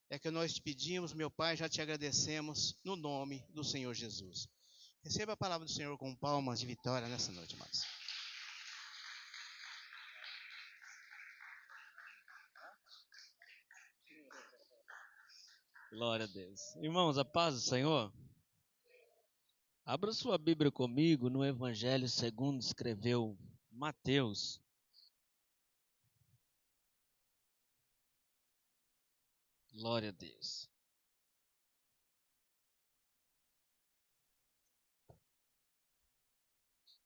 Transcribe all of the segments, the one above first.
é que nós te pedimos, meu Pai, já te agradecemos no nome do Senhor Jesus. Receba a palavra do Senhor com palmas de vitória nessa noite, amados. Glória a Deus. Irmãos, a paz do Senhor. Abra sua Bíblia comigo no Evangelho segundo escreveu Mateus. Glória a Deus.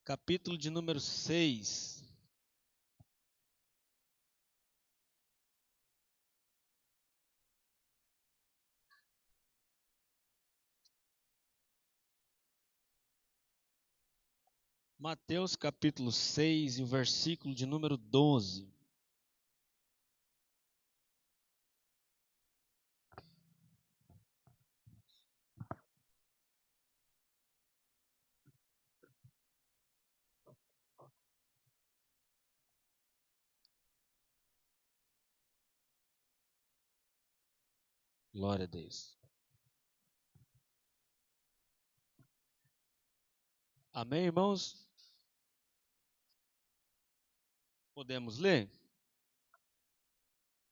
Capítulo de número 6. Mateus capítulo 6 e o versículo de número 12. Glória a Deus. Amém, irmãos? Podemos ler?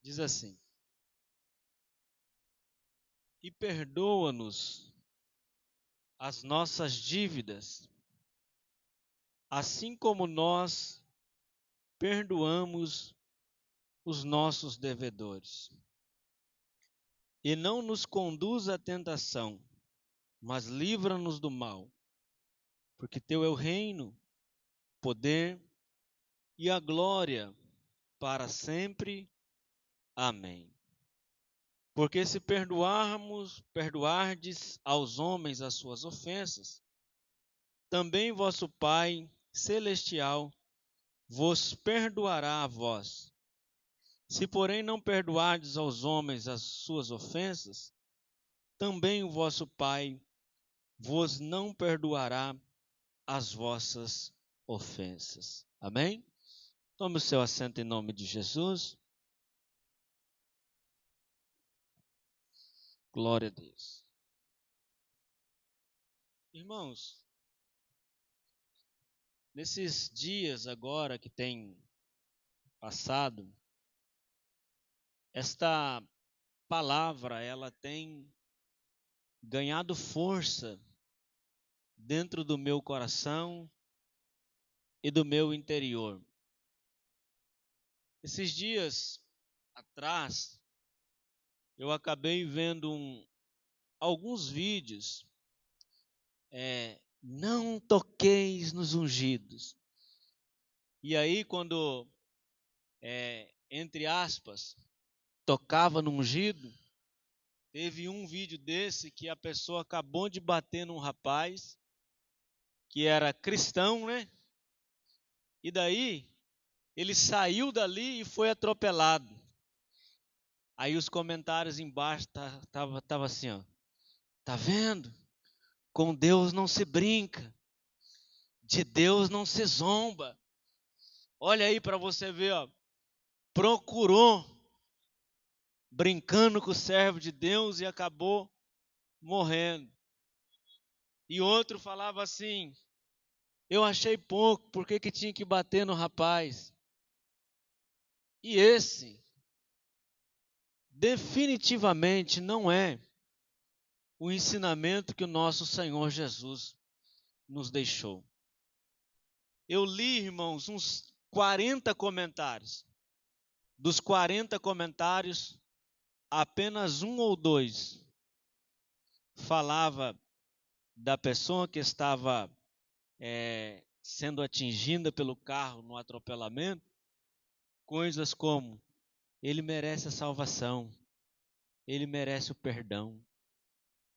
Diz assim: E perdoa-nos as nossas dívidas, assim como nós perdoamos os nossos devedores. E não nos conduz à tentação, mas livra-nos do mal. Porque teu é o reino, o poder e a glória para sempre. Amém. Porque se perdoardes aos homens as suas ofensas, também vosso Pai celestial vos perdoará a vós. Se, porém, não perdoardes aos homens as suas ofensas, também o vosso Pai vos não perdoará as vossas ofensas. Amém? Tome o seu assento em nome de Jesus. Glória a Deus. Irmãos, nesses dias agora que tem passado, esta palavra ela tem ganhado força dentro do meu coração e do meu interior. Esses dias atrás, eu acabei vendo alguns vídeos. Não toqueis nos ungidos. E aí, quando, entre aspas, tocava no ungido, teve um vídeo desse que a pessoa acabou de bater num rapaz que era cristão, né? E daí, ele saiu dali e foi atropelado. Aí os comentários embaixo tava assim, ó. Tá vendo? Com Deus não se brinca. De Deus não se zomba. Olha aí para você ver, ó. Procurou brincando com o servo de Deus e acabou morrendo. E outro falava assim: eu achei pouco, por que tinha que bater no rapaz? E esse definitivamente não é o ensinamento que o nosso Senhor Jesus nos deixou. Eu li, irmãos, uns 40 comentários. Dos 40 comentários, apenas um ou dois falava da pessoa que estava sendo atingida pelo carro no atropelamento, coisas como: ele merece a salvação, ele merece o perdão.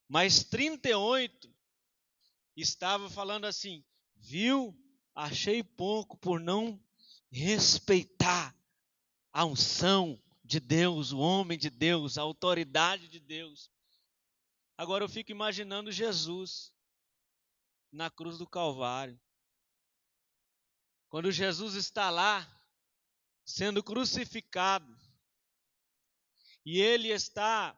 Mas 38 estava falando assim: viu? Achei pouco por não respeitar a unção de Deus, o homem de Deus, a autoridade de Deus. Agora eu fico imaginando Jesus na cruz do Calvário. Quando Jesus está lá, sendo crucificado, e ele está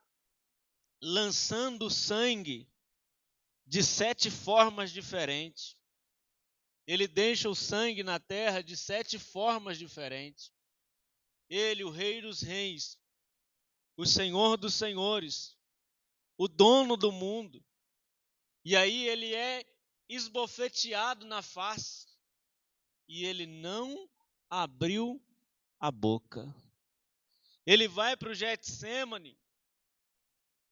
lançando sangue de 7 formas diferentes. Ele deixa o sangue na terra de 7 formas diferentes. Ele, o Rei dos Reis, o Senhor dos Senhores, o dono do mundo. E aí ele é esbofeteado na face. E ele não abriu a boca. Ele vai para o Getsêmani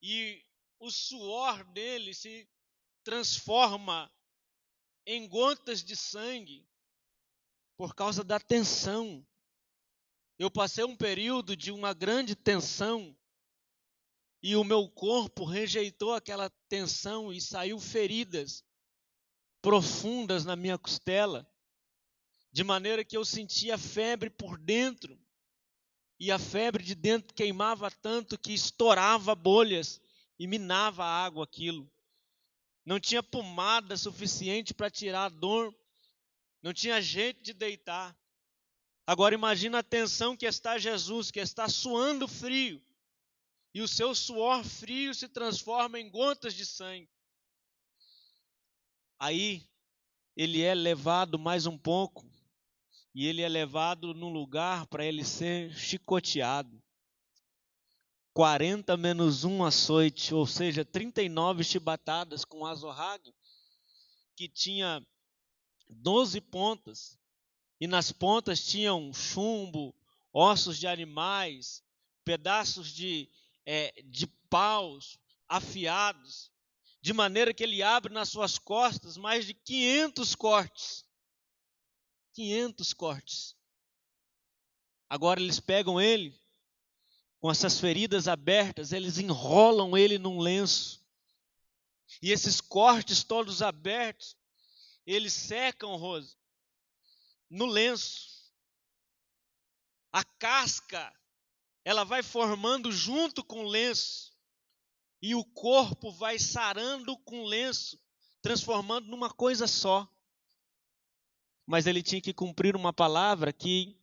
e o suor dele se transforma em gotas de sangue por causa da tensão. Eu passei um período de uma grande tensão e o meu corpo rejeitou aquela tensão e saiu feridas profundas na minha costela, de maneira que eu sentia febre por dentro. E a febre de dentro queimava tanto que estourava bolhas e minava a água aquilo. Não tinha pomada suficiente para tirar a dor. Não tinha jeito de deitar. Agora imagina a tensão que está Jesus, que está suando frio. E o seu suor frio se transforma em gotas de sangue. Aí ele é levado mais um pouco. E ele é levado num lugar para ele ser chicoteado. 40 menos 1 açoite, ou seja, 39 chibatadas com azorrague, que tinha 12 pontas, e nas pontas tinham chumbo, ossos de animais, pedaços de paus afiados, de maneira que ele abre nas suas costas mais de 500 cortes. 500 cortes. Agora eles pegam ele, com essas feridas abertas, eles enrolam ele num lenço. E esses cortes todos abertos, eles secam, Rose, no lenço. A casca, ela vai formando junto com o lenço. E o corpo vai sarando com o lenço, transformando numa coisa só. Mas ele tinha que cumprir uma palavra que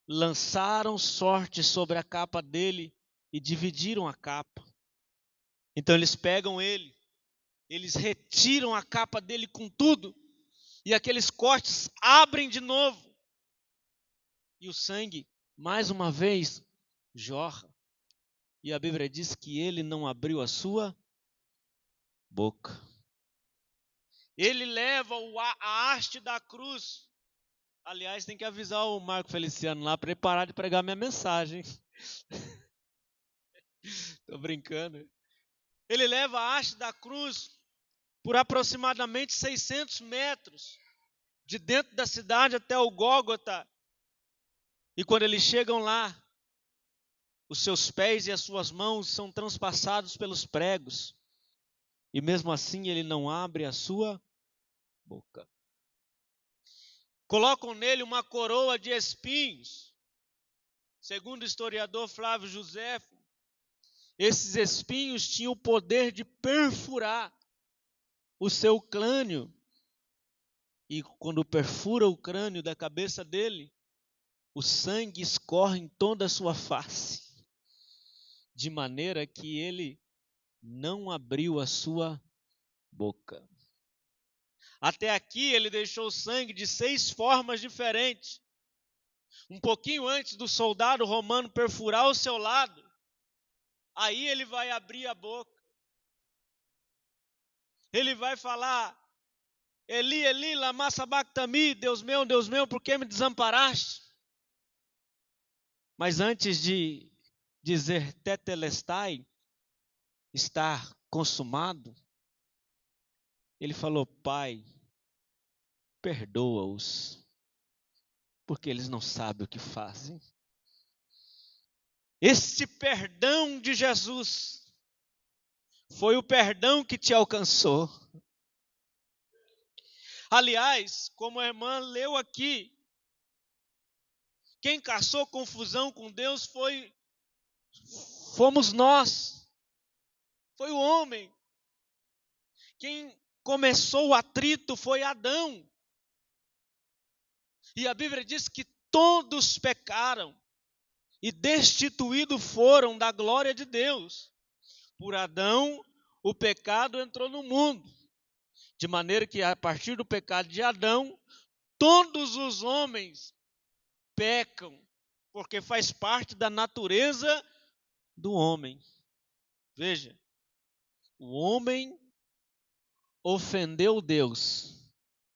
lançaram sorte sobre a capa dele e dividiram a capa. Então eles pegam ele, eles retiram a capa dele com tudo, e aqueles cortes abrem de novo. E o sangue, mais uma vez, jorra. E a Bíblia diz que ele não abriu a sua boca. Ele leva a haste da cruz. Aliás, tem que avisar o Marco Feliciano lá para ele parar de pregar minha mensagem. Estou brincando. Ele leva a haste da cruz por aproximadamente 600 metros, de dentro da cidade até o Gólgota. E quando eles chegam lá, os seus pés e as suas mãos são transpassados pelos pregos. E mesmo assim ele não abre a sua boca. Colocam nele uma coroa de espinhos. Segundo o historiador Flávio Josefo, esses espinhos tinham o poder de perfurar o seu crânio. E quando perfura o crânio da cabeça dele, o sangue escorre em toda a sua face, de maneira que ele não abriu a sua boca. Até aqui ele deixou sangue de 6 formas diferentes. Um pouquinho antes do soldado romano perfurar o seu lado, aí ele vai abrir a boca. Ele vai falar: Eli, Eli, lama sabachthani, Deus meu, por que me desamparaste? Mas antes de dizer tetelestai, estar consumado, ele falou: Pai, perdoa-os, porque eles não sabem o que fazem. Este perdão de Jesus foi o perdão que te alcançou. Aliás, como a irmã leu aqui, quem causou confusão com Deus fomos nós. Foi o homem. Quem começou o atrito foi Adão. E a Bíblia diz que todos pecaram e destituídos foram da glória de Deus. Por Adão, o pecado entrou no mundo. De maneira que, a partir do pecado de Adão, todos os homens pecam, porque faz parte da natureza do homem. Veja, o homem ofendeu Deus.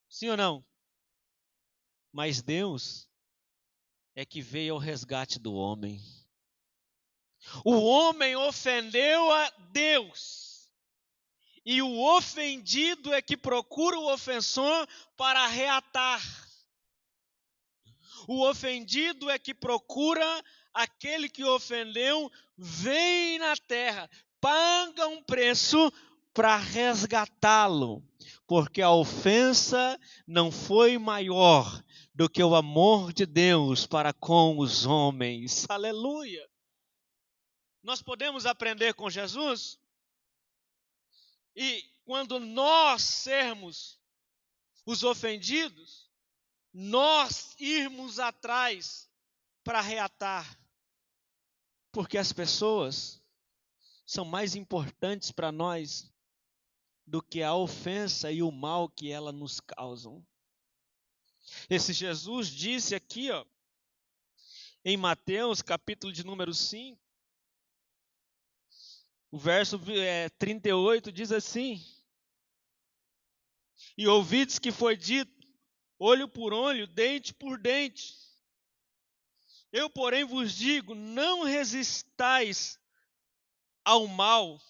Sim ou não? Mas Deus é que veio ao resgate do homem. O homem ofendeu a Deus. E o ofendido é que procura o ofensor para reatar. O ofendido é que procura aquele que ofendeu, vem na terra, paga um preço para resgatá-lo, porque a ofensa não foi maior do que o amor de Deus para com os homens. Aleluia! Nós podemos aprender com Jesus e quando nós sermos os ofendidos, nós irmos atrás para reatar, porque as pessoas são mais importantes para nós do que a ofensa e o mal que elas nos causam. Esse Jesus disse aqui, em Mateus, capítulo de número 5, o verso 38 diz assim: e ouvides que foi dito, olho por olho, dente por dente. Eu, porém, vos digo, não resistais ao mal,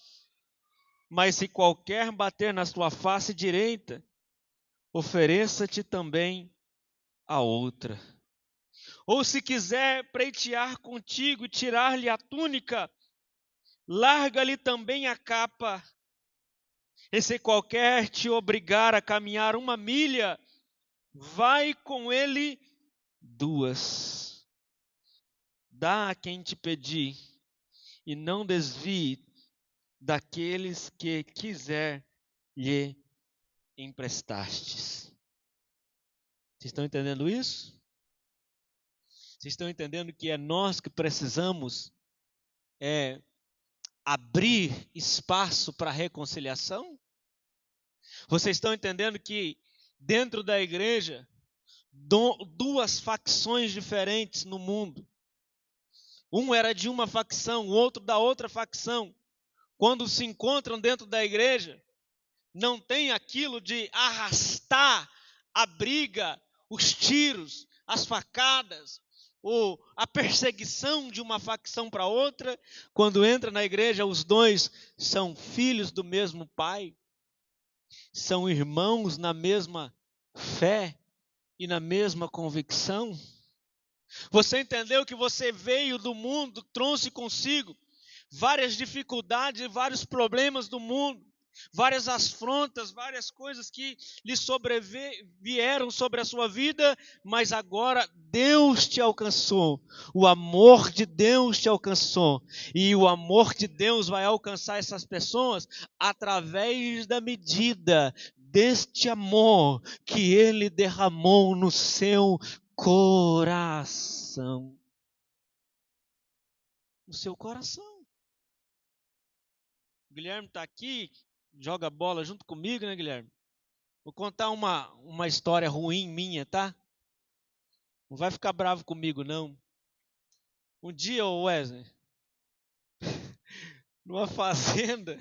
mas se qualquer bater na sua face direita, ofereça-te também a outra. Ou se quiser pleitear contigo e tirar-lhe a túnica, larga-lhe também a capa. E se qualquer te obrigar a caminhar 1 milha, vai com ele 2. Dá a quem te pedir, e não desvie daqueles que quiser lhe emprestastes. Vocês estão entendendo isso? Vocês estão entendendo que é nós que precisamos abrir espaço para a reconciliação? Vocês estão entendendo que dentro da igreja, duas facções diferentes no mundo. Um era de uma facção, o outro da outra facção. Quando se encontram dentro da igreja, não tem aquilo de arrastar a briga, os tiros, as facadas, ou a perseguição de uma facção para outra. Quando entra na igreja, os dois são filhos do mesmo pai, são irmãos na mesma fé e na mesma convicção. Você entendeu que você veio do mundo, trouxe consigo várias dificuldades e vários problemas do mundo, várias afrontas, várias coisas que lhe sobrevieram sobre a sua vida, mas agora Deus te alcançou, o amor de Deus te alcançou, e o amor de Deus vai alcançar essas pessoas através da medida deste amor que Ele derramou no seu coração. No seu coração. O Guilherme está aqui, joga bola junto comigo, né, Guilherme? Vou contar uma história ruim minha, tá? Não vai ficar bravo comigo, não. Um dia, Wesley, numa fazenda,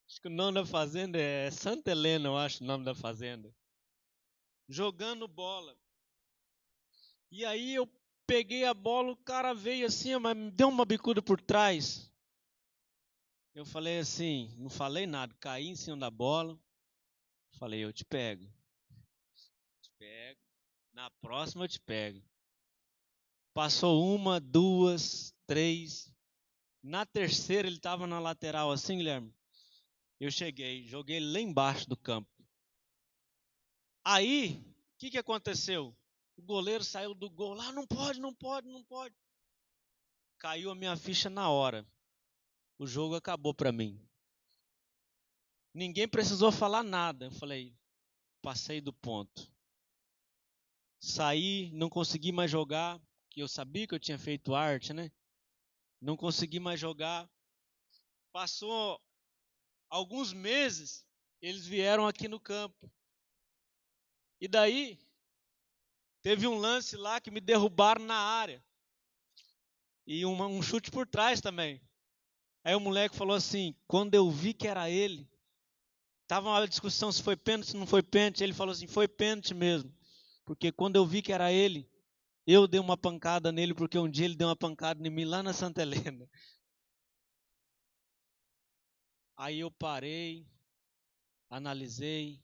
acho que o nome da fazenda é Santa Helena, eu acho o nome da fazenda, jogando bola. E aí eu peguei a bola, o cara veio assim, mas me deu uma bicuda por trás. Eu falei assim, não falei nada, caí em cima da bola. Falei, eu te pego. Te pego. Na próxima eu te pego. Passou 1, 2, 3. Na terceira ele estava na lateral assim, Guilherme. Eu cheguei, joguei ele lá embaixo do campo. Aí, o que aconteceu? O goleiro saiu do gol lá, não pode. Caiu a minha ficha na hora. O jogo acabou para mim. Ninguém precisou falar nada. Eu falei, passei do ponto. Saí, não consegui mais jogar, que eu sabia que eu tinha feito arte, né? Não consegui mais jogar. Passou alguns meses, eles vieram aqui no campo. E daí, teve um lance lá que me derrubaram na área. E um chute por trás também. Aí o moleque falou assim, quando eu vi que era ele, tava uma discussão se foi pênalti, se não foi pênalti. Ele falou assim, foi pênalti mesmo. Porque quando eu vi que era ele, eu dei uma pancada nele, porque um dia ele deu uma pancada em mim lá na Santa Helena. Aí eu parei, analisei,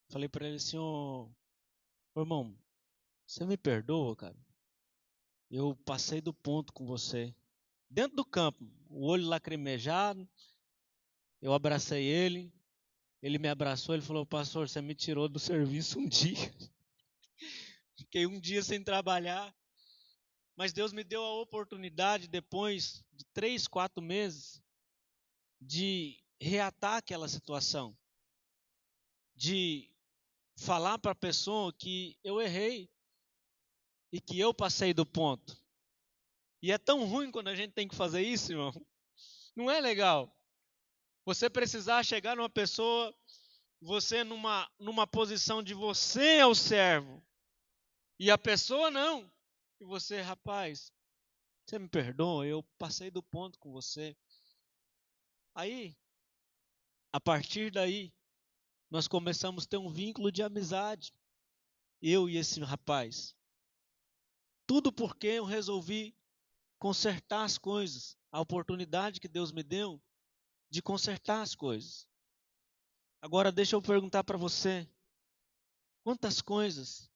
falei para ele assim, ô irmão, você me perdoa, cara? Eu passei do ponto com você. Dentro do campo, o olho lacrimejado, eu abracei ele me abraçou, ele falou, pastor, você me tirou do serviço um dia. Fiquei um dia sem trabalhar, mas Deus me deu a oportunidade, depois de 3, 4 meses, de reatar aquela situação, de falar para a pessoa que eu errei e que eu passei do ponto. E é tão ruim quando a gente tem que fazer isso, irmão. Não é legal. Você precisar chegar numa pessoa, você numa posição de você é o servo, e a pessoa não. E você, rapaz, você me perdoa, eu passei do ponto com você. Aí, a partir daí, nós começamos a ter um vínculo de amizade, eu e esse rapaz. Tudo porque eu resolvi consertar as coisas, a oportunidade que Deus me deu de consertar as coisas. Agora deixa eu perguntar para você, quantas coisas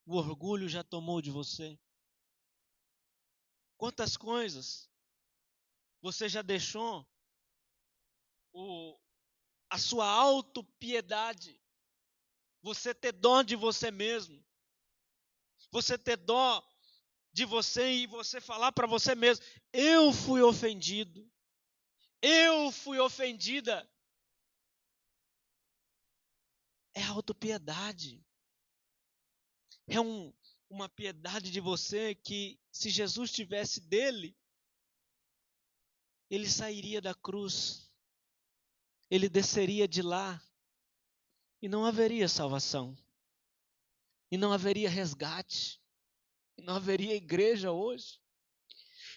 o orgulho já tomou de você? Quantas coisas você já deixou a sua autopiedade, você ter dó de você mesmo, você ter dó de você e você falar para você mesmo, eu fui ofendido, eu fui ofendida. É autopiedade. É uma piedade de você que, se Jesus tivesse dele, ele sairia da cruz, ele desceria de lá, e não haveria salvação, e não haveria resgate, e não haveria igreja hoje,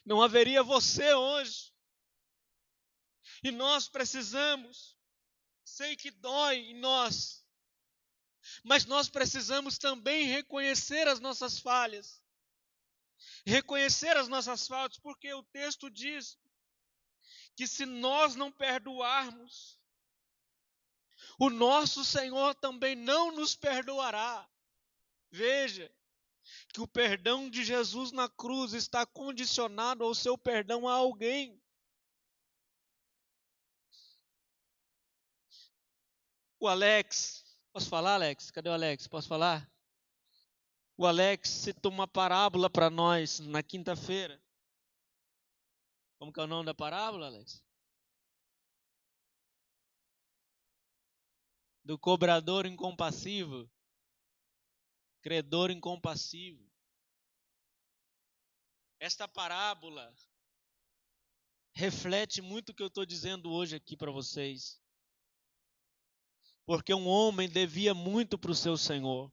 não haveria você hoje. E nós precisamos, sei que dói em nós, mas nós precisamos também reconhecer as nossas falhas, porque o texto diz que se nós não perdoarmos, o nosso Senhor também não nos perdoará. Veja que o perdão de Jesus na cruz está condicionado ao seu perdão a alguém. O Alex, posso falar, Alex? Cadê o Alex? Posso falar? O Alex citou uma parábola para nós na quinta-feira. Como que é o nome da parábola, Alex? Do cobrador incompassivo, credor incompassivo. Esta parábola reflete muito o que eu estou dizendo hoje aqui para vocês. Porque um homem devia muito para o seu senhor,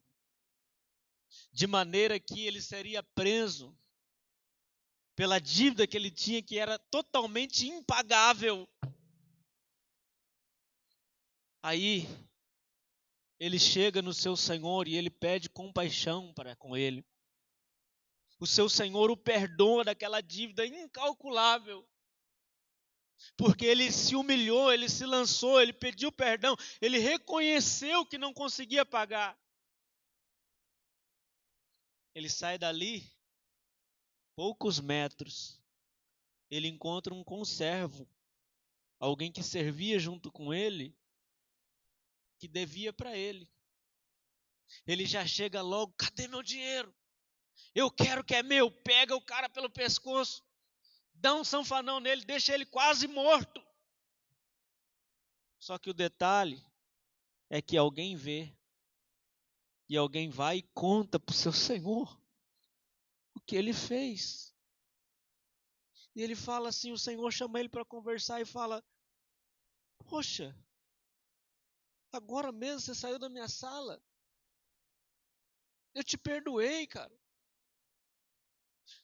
de maneira que ele seria preso pela dívida que ele tinha, que era totalmente impagável. Aí, ele chega no seu senhor e ele pede compaixão para com ele. O seu senhor o perdoa daquela dívida incalculável, porque ele se humilhou, ele se lançou, ele pediu perdão, ele reconheceu que não conseguia pagar. Ele sai dali, poucos metros, ele encontra um conservo, alguém que servia junto com ele, que devia para ele. Ele já chega logo, cadê meu dinheiro? Eu quero que é meu. Pega o cara pelo pescoço, dá um sanfanão nele, deixa ele quase morto. Só que o detalhe é que alguém vê, e alguém vai e conta para o seu senhor o que ele fez. E ele fala assim, o Senhor chama ele para conversar e fala, poxa, agora mesmo você saiu da minha sala. Eu te perdoei, cara.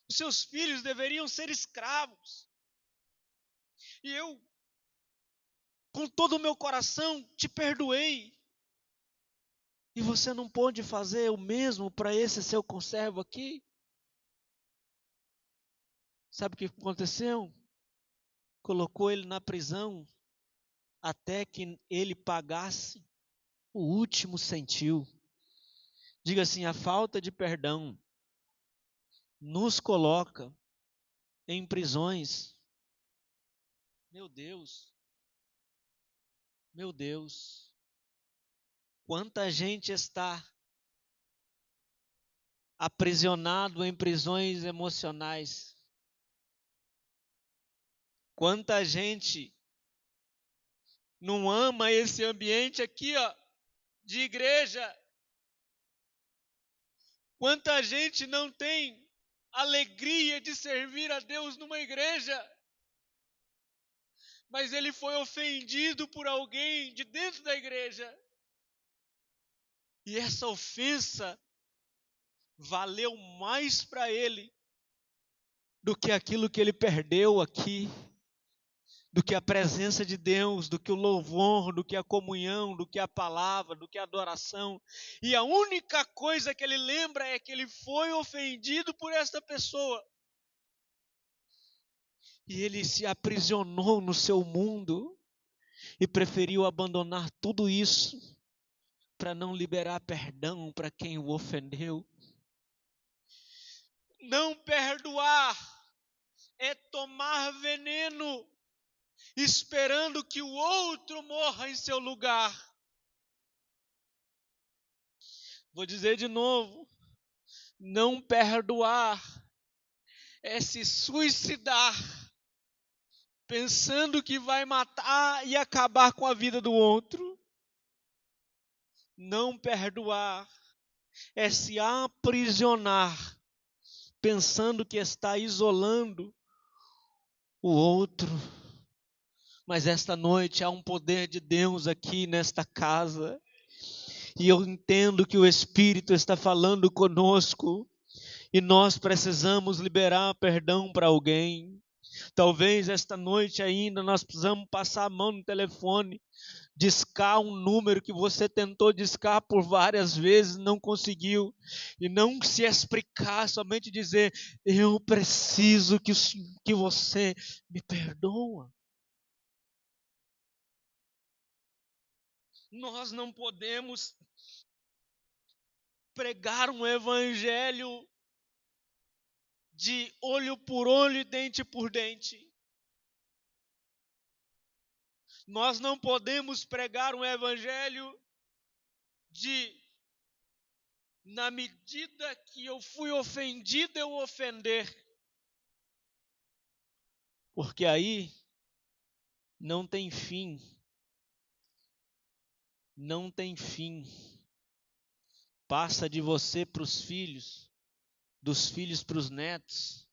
Os seus filhos deveriam ser escravos. E eu, com todo o meu coração, te perdoei. E você não pode fazer o mesmo para esse seu conservo aqui? Sabe o que aconteceu? Colocou ele na prisão até que ele pagasse o último centil. Diga assim, a falta de perdão nos coloca em prisões. Meu Deus. Meu Deus. Quanta gente está aprisionado em prisões emocionais. Quanta gente não ama esse ambiente aqui, ó, de igreja. Quanta gente não tem alegria de servir a Deus numa igreja. Mas ele foi ofendido por alguém de dentro da igreja. E essa ofensa valeu mais para ele do que aquilo que ele perdeu aqui. Do que a presença de Deus, do que o louvor, do que a comunhão, do que a palavra, do que a adoração. E a única coisa que ele lembra é que ele foi ofendido por esta pessoa. E ele se aprisionou no seu mundo e preferiu abandonar tudo isso para não liberar perdão para quem o ofendeu. Não perdoar é tomar veneno, esperando que o outro morra em seu lugar. Vou dizer de novo, não perdoar é se suicidar, pensando que vai matar e acabar com a vida do outro. Não perdoar é se aprisionar, pensando que está isolando o outro. Mas esta noite há um poder de Deus aqui nesta casa. E eu entendo que o Espírito está falando conosco. E nós precisamos liberar perdão para alguém. Talvez esta noite ainda nós precisamos passar a mão no telefone, discar um número que você tentou discar por várias vezes, não conseguiu. E não se explicar, somente dizer, eu preciso que você me perdoa. Nós não podemos pregar um evangelho de olho por olho e dente por dente. Nós não podemos pregar um evangelho de, na medida que eu fui ofendido, eu ofender. Porque aí não tem fim. Não tem fim. Passa de você para os filhos, dos filhos para os netos,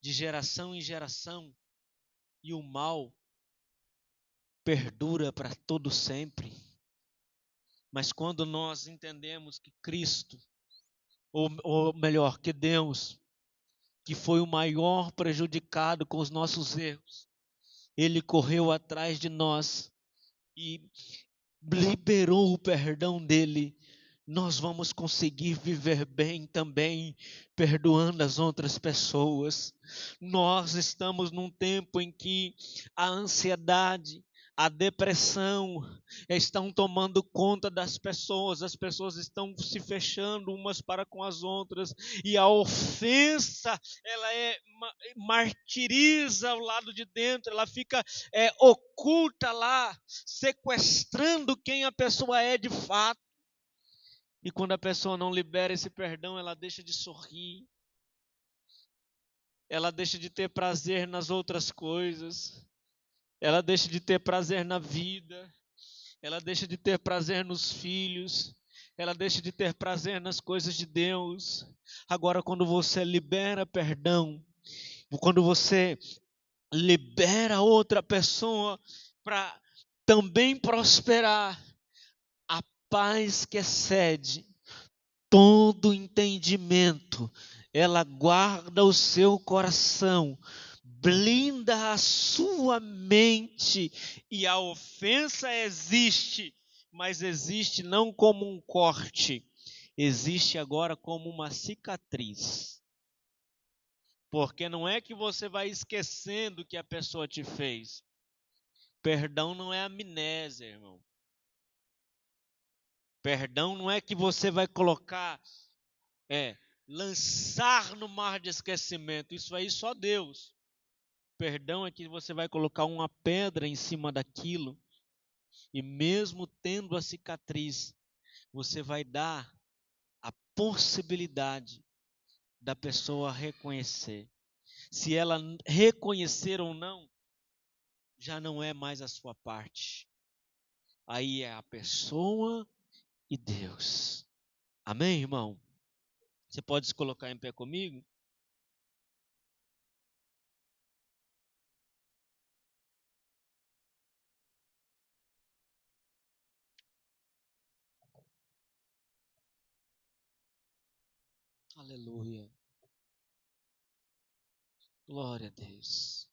de geração em geração, e o mal perdura para todo sempre. Mas quando nós entendemos que Cristo, ou melhor, que Deus, que foi o maior prejudicado com os nossos erros, Ele correu atrás de nós e liberou o perdão dele, nós vamos conseguir viver bem também, perdoando as outras pessoas. Nós estamos num tempo em que a ansiedade, a depressão estão tomando conta das pessoas, as pessoas estão se fechando umas para com as outras, e a ofensa, ela martiriza o lado de dentro, ela fica oculta lá, sequestrando quem a pessoa é de fato. E quando a pessoa não libera esse perdão, ela deixa de sorrir, ela deixa de ter prazer nas outras coisas, ela deixa de ter prazer na vida, ela deixa de ter prazer nos filhos, ela deixa de ter prazer nas coisas de Deus. Agora, quando você libera perdão Quando você libera outra pessoa para também prosperar, a paz que excede todo entendimento, ela guarda o seu coração, blinda a sua mente, e a ofensa existe, mas existe não como um corte, existe agora como uma cicatriz. Porque não é que você vai esquecendo o que a pessoa te fez. Perdão não é amnésia, irmão. Perdão não é que você vai colocar, lançar no mar de esquecimento. Isso aí só Deus. Perdão é que você vai colocar uma pedra em cima daquilo, e mesmo tendo a cicatriz, você vai dar a possibilidade da pessoa reconhecer. Se ela reconhecer ou não, já não é mais a sua parte. Aí é a pessoa e Deus. Amém, irmão? Você pode se colocar em pé comigo? Aleluia. Glória a Deus.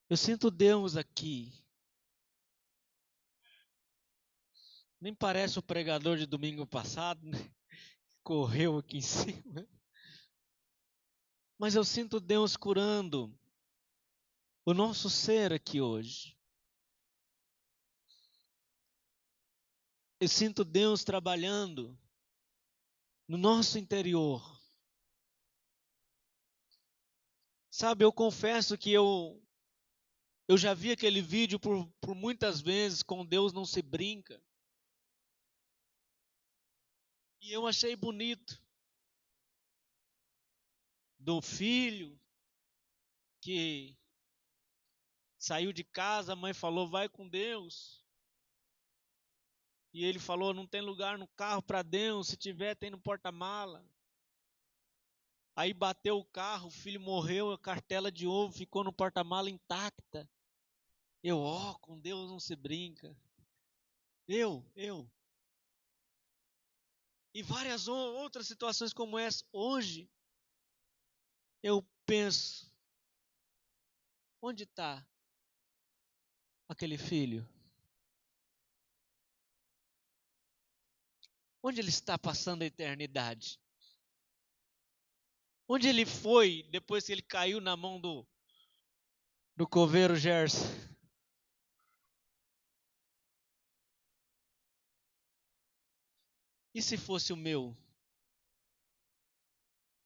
Eu sinto Deus aqui. Nem parece o pregador de domingo passado, né? Correu aqui em cima. Mas eu sinto Deus curando o nosso ser aqui hoje. Eu sinto Deus trabalhando no nosso interior. Sabe, eu confesso que eu já vi aquele vídeo por muitas vezes, com Deus não se brinca. E eu achei bonito. Do filho que saiu de casa, a mãe falou, vai com Deus. E ele falou, não tem lugar no carro para Deus, se tiver tem no porta-mala. Aí bateu o carro, o filho morreu, a cartela de ovo ficou no porta-mala intacta. Com Deus não se brinca. Eu. E várias outras situações como essa. Hoje, eu penso, onde está aquele filho? Onde ele está passando a eternidade? Onde ele foi depois que ele caiu na mão do coveiro Gerson? E se fosse o meu?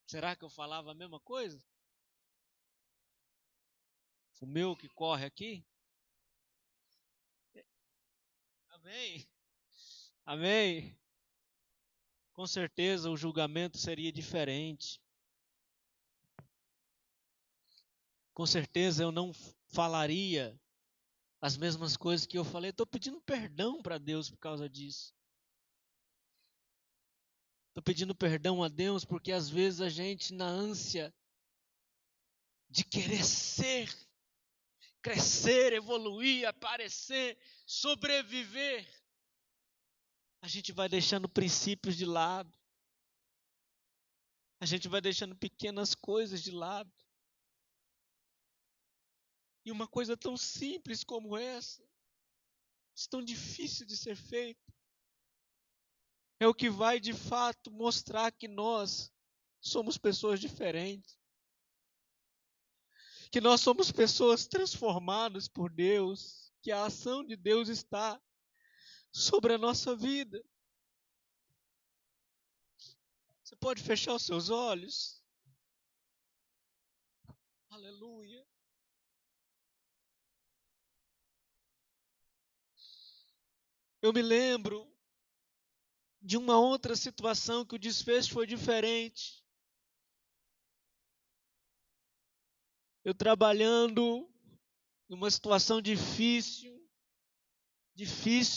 Será que eu falava a mesma coisa? O meu que corre aqui? Amém. Amém. Com certeza o julgamento seria diferente. Com certeza eu não falaria as mesmas coisas que eu falei. Estou pedindo perdão para Deus por causa disso. Estou pedindo perdão a Deus porque às vezes a gente, na ânsia de querer ser, crescer, evoluir, aparecer, sobreviver, a gente vai deixando princípios de lado. A gente vai deixando pequenas coisas de lado. E uma coisa tão simples como essa, tão difícil de ser feita, é o que vai de fato mostrar que nós somos pessoas diferentes. Que nós somos pessoas transformadas por Deus. Que a ação de Deus está sobre a nossa vida. Você pode fechar os seus olhos? Aleluia. Eu me lembro de uma outra situação que o desfecho foi diferente. Eu trabalhando numa situação difícil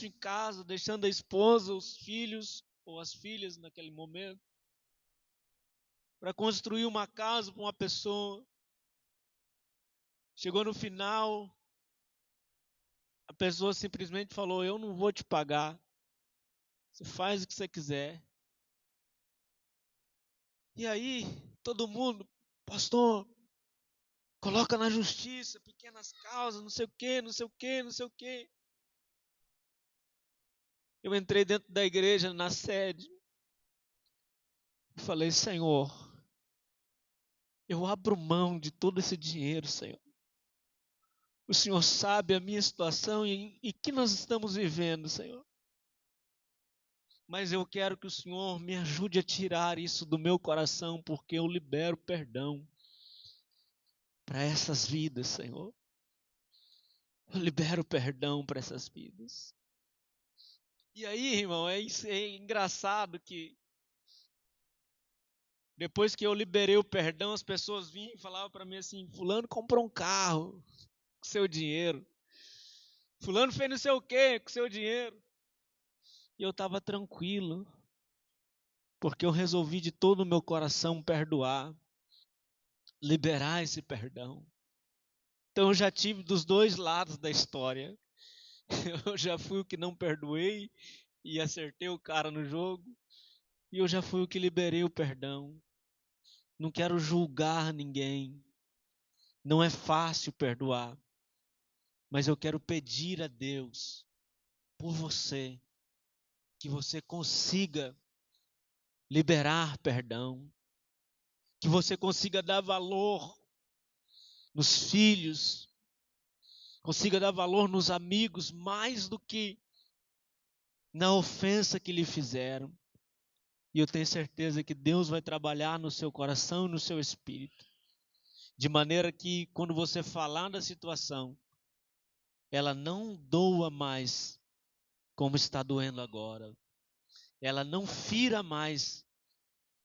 em casa, deixando a esposa, os filhos ou as filhas naquele momento, para construir uma casa para uma pessoa. Chegou no final, a pessoa simplesmente falou: eu não vou te pagar. Você faz o que você quiser. E aí, todo mundo, pastor, coloca na justiça, pequenas causas, não sei o quê, não sei o quê, não sei o quê. Eu entrei dentro da igreja, na sede, e falei: Senhor, eu abro mão de todo esse dinheiro, Senhor. O Senhor sabe a minha situação e que nós estamos vivendo, Senhor. Mas eu quero que o Senhor me ajude a tirar isso do meu coração, porque eu libero perdão para essas vidas, Senhor. Eu libero perdão para essas vidas. E aí, irmão, é engraçado que depois que eu liberei o perdão, as pessoas vinham e falavam para mim assim: fulano comprou um carro com seu dinheiro. Fulano fez não sei o quê com seu dinheiro. E eu estava tranquilo, porque eu resolvi de todo o meu coração perdoar, liberar esse perdão. Então eu já tive dos dois lados da história. Eu já fui o que não perdoei e acertei o cara no jogo. E eu já fui o que liberei o perdão. Não quero julgar ninguém. Não é fácil perdoar. Mas eu quero pedir a Deus por você, que você consiga liberar perdão, que você consiga dar valor nos filhos, consiga dar valor nos amigos mais do que na ofensa que lhe fizeram. E eu tenho certeza que Deus vai trabalhar no seu coração e no seu espírito, de maneira que quando você falar da situação, ela não doa mais como está doendo agora. Ela não fira mais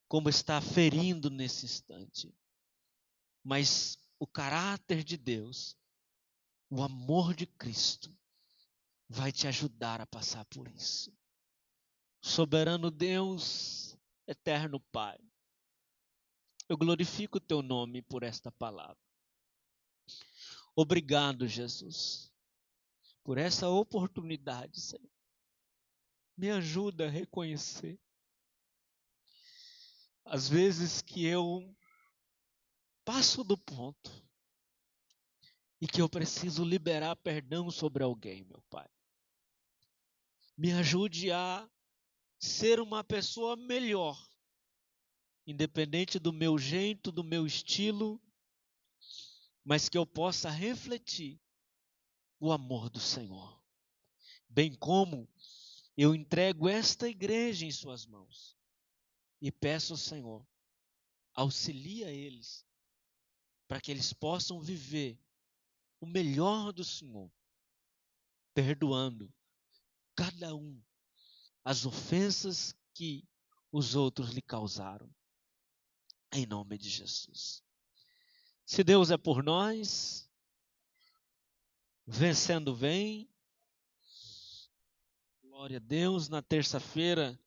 como está ferindo nesse instante. Mas o caráter de Deus, o amor de Cristo, vai te ajudar a passar por isso. Soberano Deus, eterno Pai, eu glorifico o teu nome por esta palavra. Obrigado, Jesus, por essa oportunidade, Senhor. Me ajuda a reconhecer as vezes que eu passo do ponto e que eu preciso liberar perdão sobre alguém, meu Pai. Me ajude a ser uma pessoa melhor, independente do meu jeito, do meu estilo, mas que eu possa refletir o amor do Senhor. Bem como eu entrego esta igreja em suas mãos e peço ao Senhor, auxilia eles para que eles possam viver o melhor do Senhor, perdoando cada um as ofensas que os outros lhe causaram. Em nome de Jesus. Se Deus é por nós, vencendo vem. Glória a Deus. Na terça-feira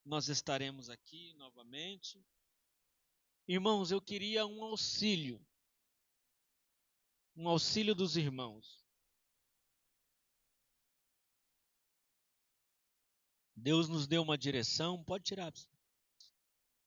nós estaremos aqui novamente. Irmãos, eu queria um auxílio dos irmãos. Deus nos deu uma direção, pode tirar.